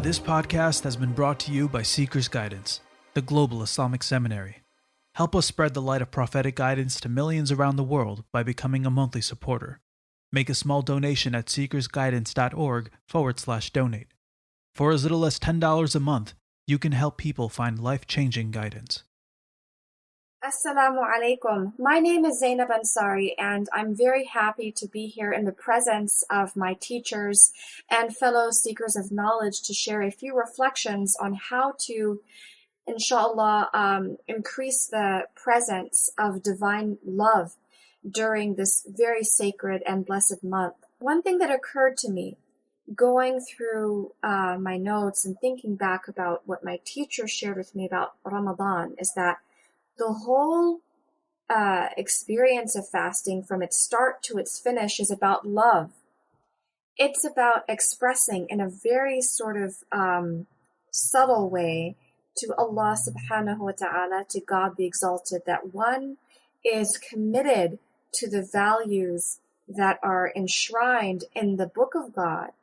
This podcast has been brought to you by Seeker's Guidance, the Global Islamic Seminary. Help us spread the light of prophetic guidance to millions around the world by becoming a monthly supporter. Make a small donation at seekersguidance.org/donate. For as little as $10 a month, you can help people find life-changing guidance. Assalamu alaikum. My name is Zaynab Ansari, and I'm very happy to be here in the presence of my teachers and fellow seekers of knowledge to share a few reflections on how to, inshallah, increase the presence of divine love during this very sacred and blessed month. One thing that occurred to me going through my notes and thinking back about what my teacher shared with me about Ramadan is that the whole experience of fasting from its start to its finish is about love. It's about expressing in a very sort of subtle way to Allah subhanahu wa ta'ala, to God the Exalted, that one is committed to the values that are enshrined in the Book of God,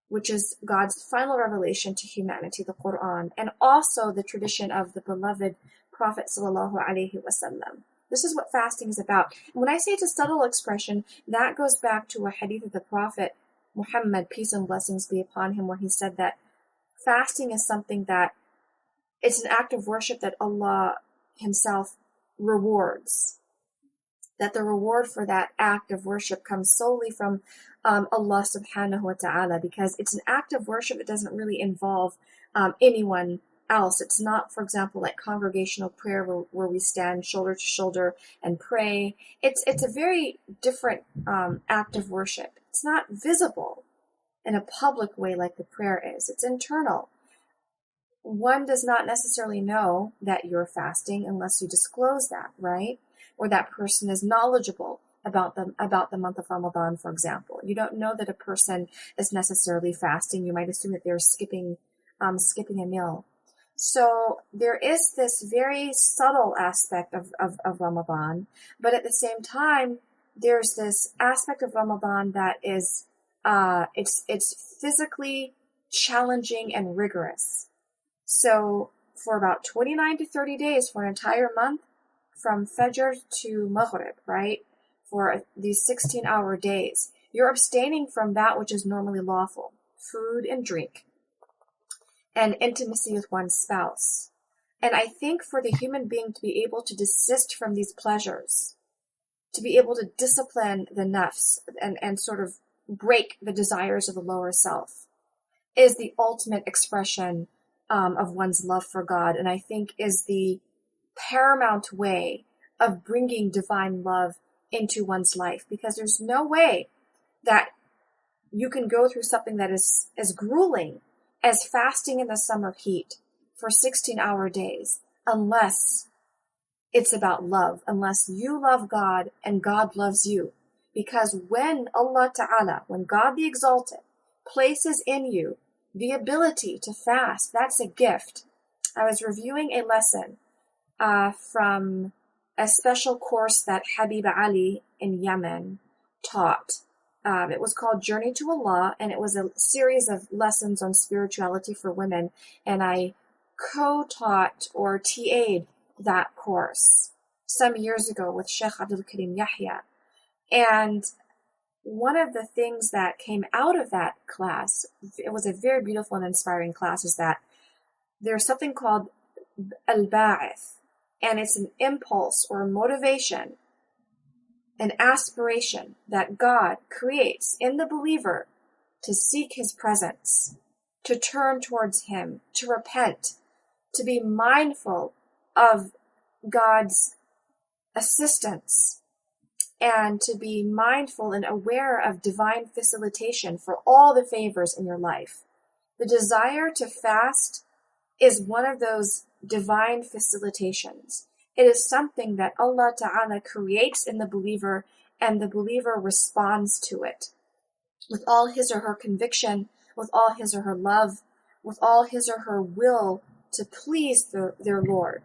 which is God's final revelation to humanity, the Qur'an, and also the tradition of the beloved Prophet sallallahu alaihi wasallam. This is what fasting is about. When I say it's a subtle expression, that goes back to a hadith of the Prophet Muhammad, peace and blessings be upon him, where he said that fasting is something that it's an act of worship that Allah himself rewards. That the reward for that act of worship comes solely from Allah subhanahu wa ta'ala, because it's an act of worship that doesn't really involve anyone else. It's not, for example, like congregational prayer where we stand shoulder to shoulder and pray. It's a very different act of worship. It's not visible in a public way like the prayer is. It's internal. One does not necessarily know that you're fasting unless you disclose that, right? Or that person is knowledgeable about the month of Ramadan, for example. You don't know that a person is necessarily fasting. You might assume that they're skipping a meal. So there is this very subtle aspect of Ramadan, but at the same time, there's this aspect of Ramadan that is, it's physically challenging and rigorous. So for about 29 to 30 days, for an entire month, from Fajr to Maghrib, right? For these 16-hour days, you're abstaining from that which is normally lawful, food and drink, and intimacy with one's spouse. And I think for the human being to be able to desist from these pleasures, to be able to discipline the nafs and sort of break the desires of the lower self, is the ultimate expression of one's love for God, and I think is the paramount way of bringing divine love into one's life, because there's no way that you can go through something that is as grueling as fasting in the summer heat for 16-hour days unless it's about love, unless you love God and God loves you. Because when Allah Ta'ala, when God the Exalted places in you the ability to fast, that's a gift. I was reviewing a lesson from a special course that Habib Ali in Yemen taught. It was called Journey to Allah, and it was a series of lessons on spirituality for women, and I co-taught or TA'd that course some years ago with Sheikh Abdul Karim Yahya. And one of the things that came out of that class, it was a very beautiful and inspiring class, is that there's something called al-ba'ith, and it's an impulse or motivation, an aspiration that God creates in the believer to seek his presence, to turn towards him, to repent, to be mindful of God's assistance, and to be mindful and aware of divine facilitation for all the favors in your life. The desire to fast is one of those divine facilitations. It is something that Allah Ta'ala creates in the believer, and the believer responds to it with all his or her conviction, with all his or her love, with all his or her will to please their Lord.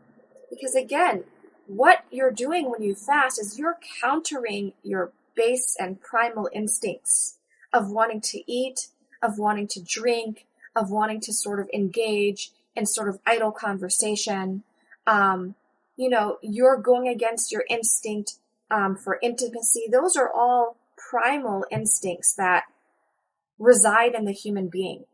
Because again, what you're doing when you fast is you're countering your base and primal instincts of wanting to eat, of wanting to drink, of wanting to sort of engage in sort of idle conversation. You're going against your instinct for intimacy. Those are all primal instincts that reside in the human being.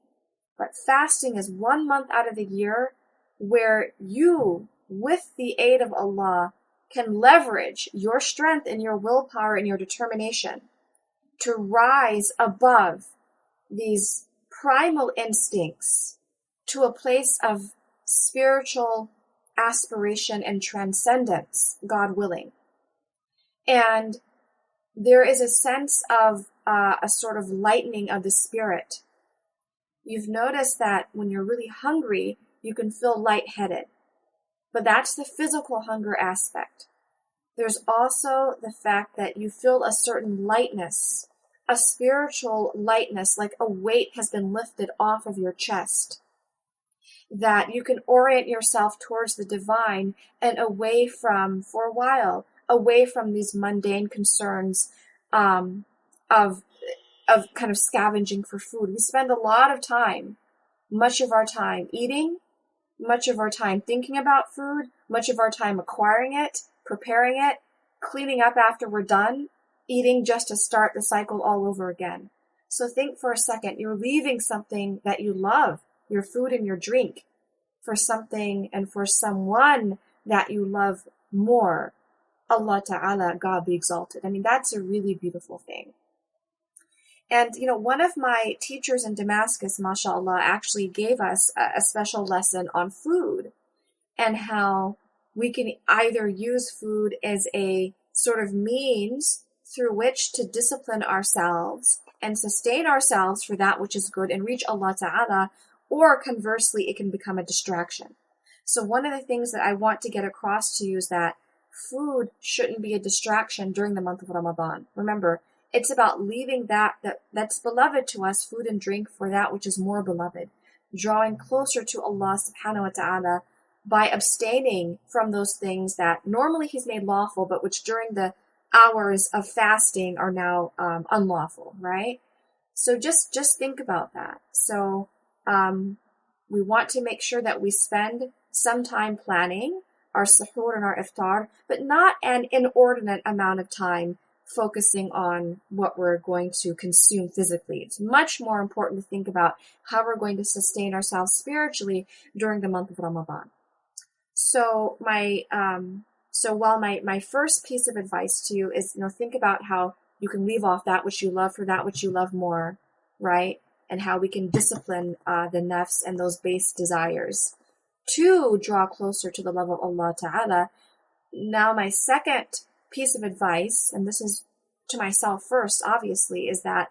But fasting is 1 month out of the year where you, with the aid of Allah, can leverage your strength and your willpower and your determination to rise above these primal instincts to a place of spiritual aspiration and transcendence, God willing. And there is a sense of a sort of lightening of the spirit. You've noticed that when you're really hungry, you can feel lightheaded. But that's the physical hunger aspect. There's also the fact that you feel a certain lightness, a spiritual lightness, like a weight has been lifted off of your chest. That you can orient yourself towards the divine and away from, for a while, away from these mundane concerns of kind of scavenging for food. We spend a lot of time, much of our time eating, much of our time thinking about food, much of our time acquiring it, preparing it, cleaning up after we're done, eating just to start the cycle all over again. So think for a second, you're leaving something that you love, your food and your drink, for something and for someone that you love more. Allah Ta'ala, God be exalted. I mean, that's a really beautiful thing. And, one of my teachers in Damascus, mashallah, actually gave us a special lesson on food and how we can either use food as a sort of means through which to discipline ourselves and sustain ourselves for that which is good and reach Allah Ta'ala, or conversely, it can become a distraction. So one of the things that I want to get across to you is that food shouldn't be a distraction during the month of Ramadan. Remember, it's about leaving that's beloved to us, food and drink, for that which is more beloved, drawing closer to Allah subhanahu wa ta'ala by abstaining from those things that normally He's made lawful, but which during the hours of fasting are now unlawful, right? So just think about that. So we want to make sure that we spend some time planning our suhoor and our iftar, but not an inordinate amount of time focusing on what we're going to consume physically. It's much more important to think about how we're going to sustain ourselves spiritually during the month of Ramadan. So while my first piece of advice to you is, think about how you can leave off that which you love for that which you love more, right? And how we can discipline the nafs and those base desires to draw closer to the love of Allah Ta'ala. Now, my second piece of advice, and this is to myself first, obviously, is that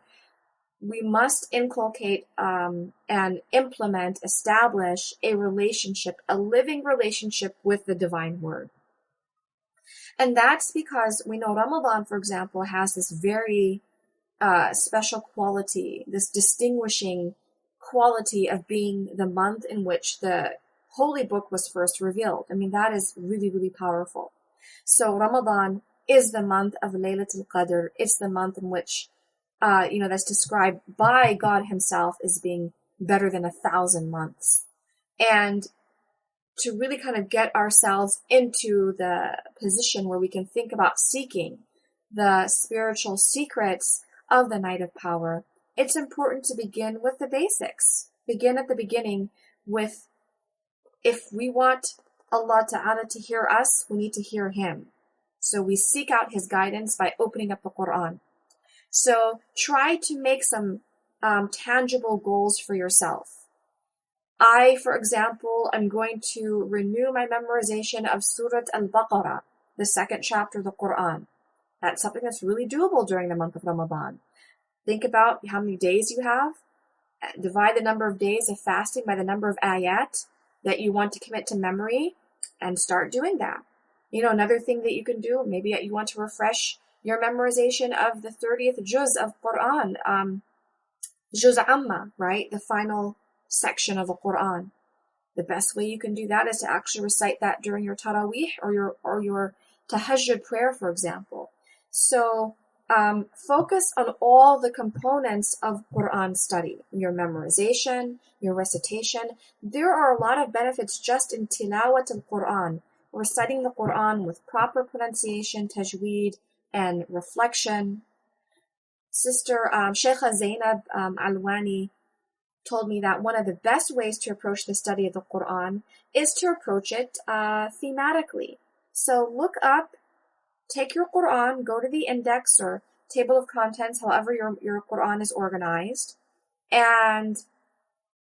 we must inculcate and implement, establish a relationship, a living relationship with the divine word. And that's because we know Ramadan, for example, has this very special quality, this distinguishing quality of being the month in which the Holy Book was first revealed. I mean, that is really, really powerful. So Ramadan is the month of Laylatul Qadr. It's the month in which, that's described by God Himself as being better than 1,000 months. And to really kind of get ourselves into the position where we can think about seeking the spiritual secrets of the night of power, it's important to begin with the basics. Begin at the beginning with, if we want Allah Ta'ala to hear us, we need to hear Him. So we seek out His guidance by opening up the Qur'an. So try to make some tangible goals for yourself. I, for example, am going to renew my memorization of Surah Al-Baqarah, the second chapter of the Qur'an. That's something that's really doable during the month of Ramadan. Think about how many days you have. Divide the number of days of fasting by the number of ayat that you want to commit to memory, and start doing that. Another thing that you can do, maybe you want to refresh your memorization of the 30th juz of Qur'an, juz amma, right? The final section of the Qur'an. The best way you can do that is to actually recite that during your tarawih or your tahajjud prayer, for example. So focus on all the components of Quran study, your memorization, your recitation. There are a lot of benefits just in tilawat al-Quran, reciting the Quran with proper pronunciation, tajweed, and reflection. Sister Sheikha Zaynab Alwani told me that one of the best ways to approach the study of the Quran is to approach it thematically. So look up, take your Quran, go to the index or table of contents, however your Quran is organized, and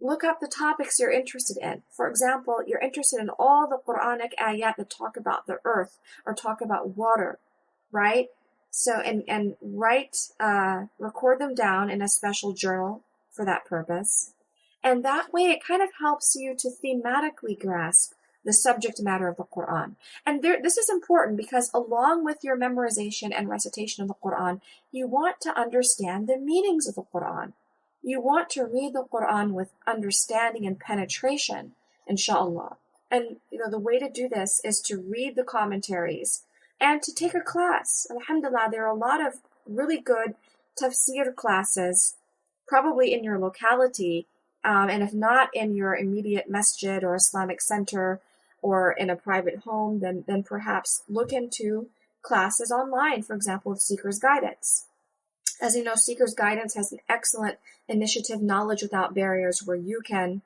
look up the topics you're interested in. For example, you're interested in all the Quranic ayat that talk about the earth or talk about water, right? So, and record them down in a special journal for that purpose. And that way it kind of helps you to thematically grasp the subject matter of the Quran. And this is important because along with your memorization and recitation of the Quran, you want to understand the meanings of the Quran. You want to read the Quran with understanding and penetration, inshallah. And the way to do this is to read the commentaries and to take a class. Alhamdulillah, there are a lot of really good tafsir classes, probably in your locality, and if not in your immediate masjid or Islamic center or in a private home, then perhaps look into classes online, for example, with Seeker's Guidance. As you know, Seeker's Guidance has an excellent initiative, Knowledge Without Barriers, where you can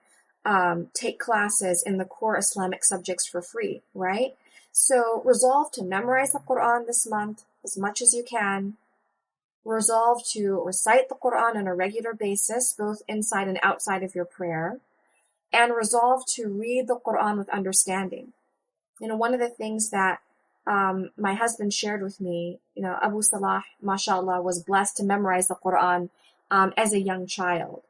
take classes in the core Islamic subjects for free, right? So resolve to memorize the Quran this month as much as you can. Resolve to recite the Quran on a regular basis, both inside and outside of your prayer. And resolve to read the Quran with understanding. One of the things that my husband shared with me, Abu Salah, mashallah, was blessed to memorize the Quran as a young child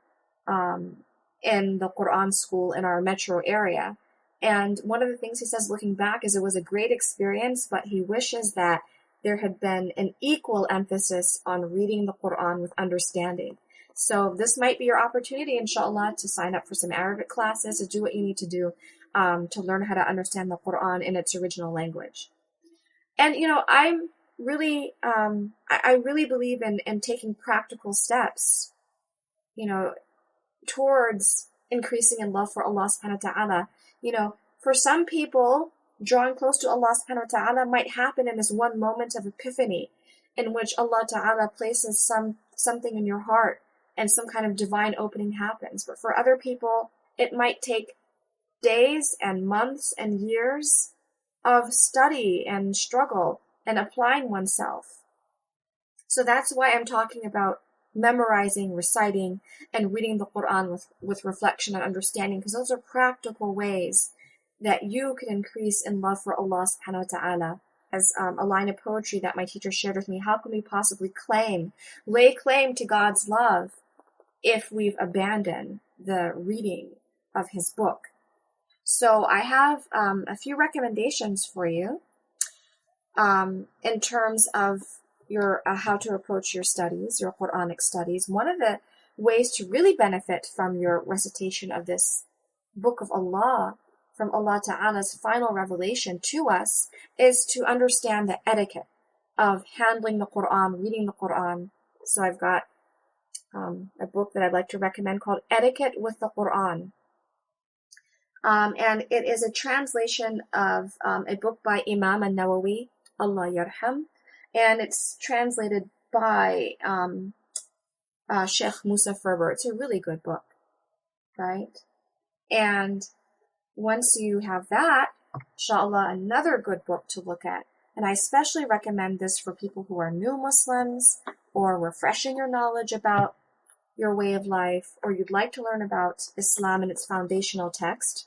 in the Quran school in our metro area. And one of the things he says looking back is it was a great experience, but he wishes that there had been an equal emphasis on reading the Quran with understanding. So this might be your opportunity, inshallah, to sign up for some Arabic classes, to do what you need to do to learn how to understand the Quran in its original language. And, I'm really, I really believe in taking practical steps, towards increasing in love for Allah subhanahu wa ta'ala. For some people, drawing close to Allah subhanahu wa ta'ala might happen in this one moment of epiphany in which Allah ta'ala places something in your heart and some kind of divine opening happens. But for other people, it might take days and months and years of study and struggle and applying oneself. So that's why I'm talking about memorizing, reciting, and reading the Quran with reflection and understanding, because those are practical ways that you can increase in love for Allah subhanahu wa ta'ala. As a line of poetry that my teacher shared with me, how can we possibly lay claim to God's love if we've abandoned the reading of His book? So I have a few recommendations for you in terms of your how to approach your studies, your Quranic studies. One of the ways to really benefit from your recitation of this book of Allah, from Allah Ta'ala's final revelation to us, is to understand the etiquette of handling the Quran, reading the Quran. So I've got a book that I'd like to recommend called Etiquette with the Quran. And it is a translation of a book by Imam al-Nawawi, Allah yarham, and it's translated by Sheikh Musa Ferber. It's a really good book, right? And once you have that, inshallah, another good book to look at. And I especially recommend this for people who are new Muslims or refreshing your knowledge about your way of life, or you'd like to learn about Islam and its foundational text.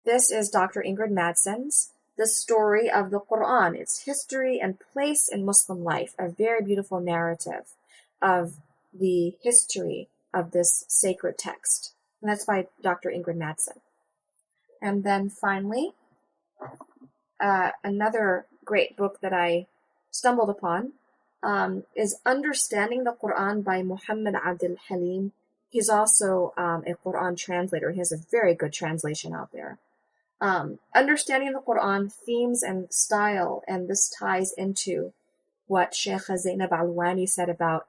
This is Dr. Ingrid Madsen's The Story of the Quran, Its History and Place in Muslim Life, a very beautiful narrative of the history of this sacred text. And that's by Dr. Ingrid Madsen. And then finally, another great book that I stumbled upon is Understanding the Quran by Muhammad Abdul Halim. He's also a Quran translator. He has a very good translation out there. Understanding the Quran, themes and style, and this ties into what Sheikh Zaynab Alwani said about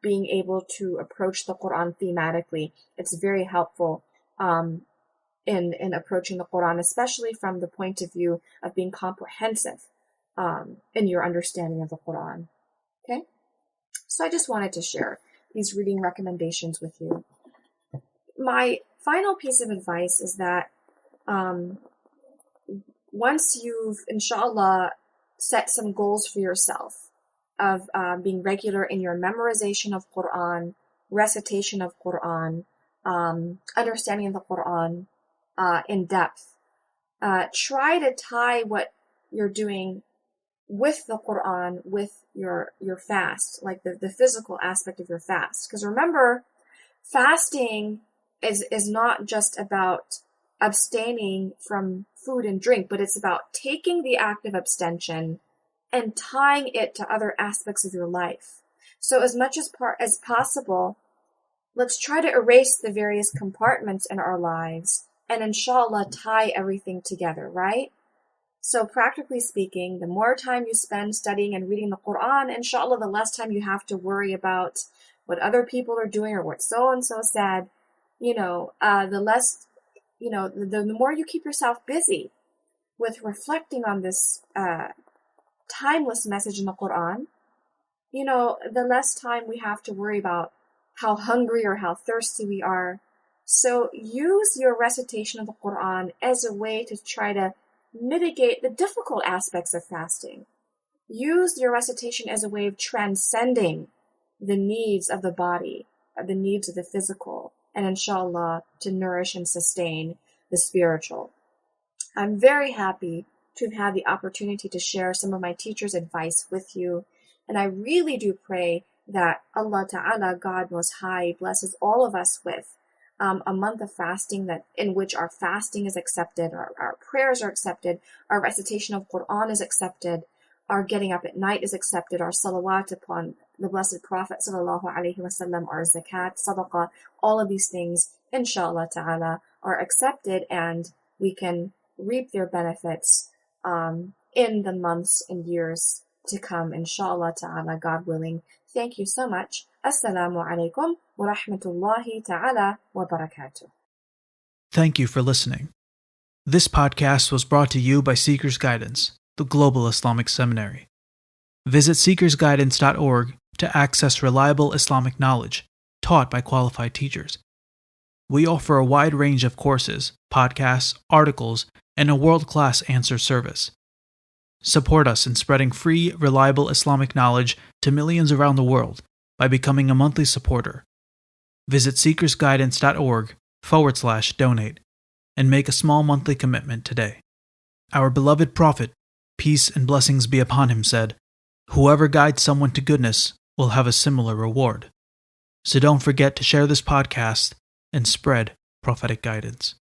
being able to approach the Qur'an thematically. It's very helpful in approaching the Qur'an, especially from the point of view of being comprehensive in your understanding of the Qur'an. Okay? So I just wanted to share these reading recommendations with you. My final piece of advice is that once you've, inshallah, set some goals for yourself of being regular in your memorization of Qur'an, recitation of Qur'an, understanding the Qur'an in depth, try to tie what you're doing with the Qur'an with your fast, like the physical aspect of your fast. Because remember, fasting is not just about abstaining from food and drink, but it's about taking the act of abstention and tying it to other aspects of your life. So as much as possible, let's try to erase the various compartments in our lives and inshallah tie everything together, right? So practically speaking, the more time you spend studying and reading the Qur'an, inshallah, the less time you have to worry about what other people are doing or what so-and-so said. The less, the more you keep yourself busy with reflecting on this timeless message in the Qur'an, the less time we have to worry about how hungry or how thirsty we are. So use your recitation of the Qur'an as a way to try to mitigate the difficult aspects of fasting. Use your recitation as a way of transcending the needs of the body, the needs of the physical, and inshallah to nourish and sustain the spiritual. I'm very happy to have had the opportunity to share some of my teacher's advice with you, and I really do pray that Allah Ta'ala, God Most High, blesses all of us with a month of fasting in which our fasting is accepted, our prayers are accepted, our recitation of Qur'an is accepted, our getting up at night is accepted, our salawat upon the Blessed Prophet Sallallahu Alaihi Wasallam, our zakat, sadaqah, all of these things, inshallah ta'ala, are accepted and we can reap their benefits in the months and years to come, inshallah ta'ala, God willing. Thank you so much. Assalamu alaikum wa rahmatullahi ta'ala wa barakatuh. Thank you for listening. This podcast was brought to you by Seeker's Guidance, the Global Islamic Seminary. Visit seekersguidance.org to access reliable Islamic knowledge taught by qualified teachers. We offer a wide range of courses, podcasts, articles, and a world-class answer service. Support us in spreading free, reliable Islamic knowledge to millions around the world by becoming a monthly supporter. Visit seekersguidance.org/donate and make a small monthly commitment today. Our beloved Prophet, peace and blessings be upon him, said, "Whoever guides someone to goodness will have a similar reward." So don't forget to share this podcast and spread prophetic guidance.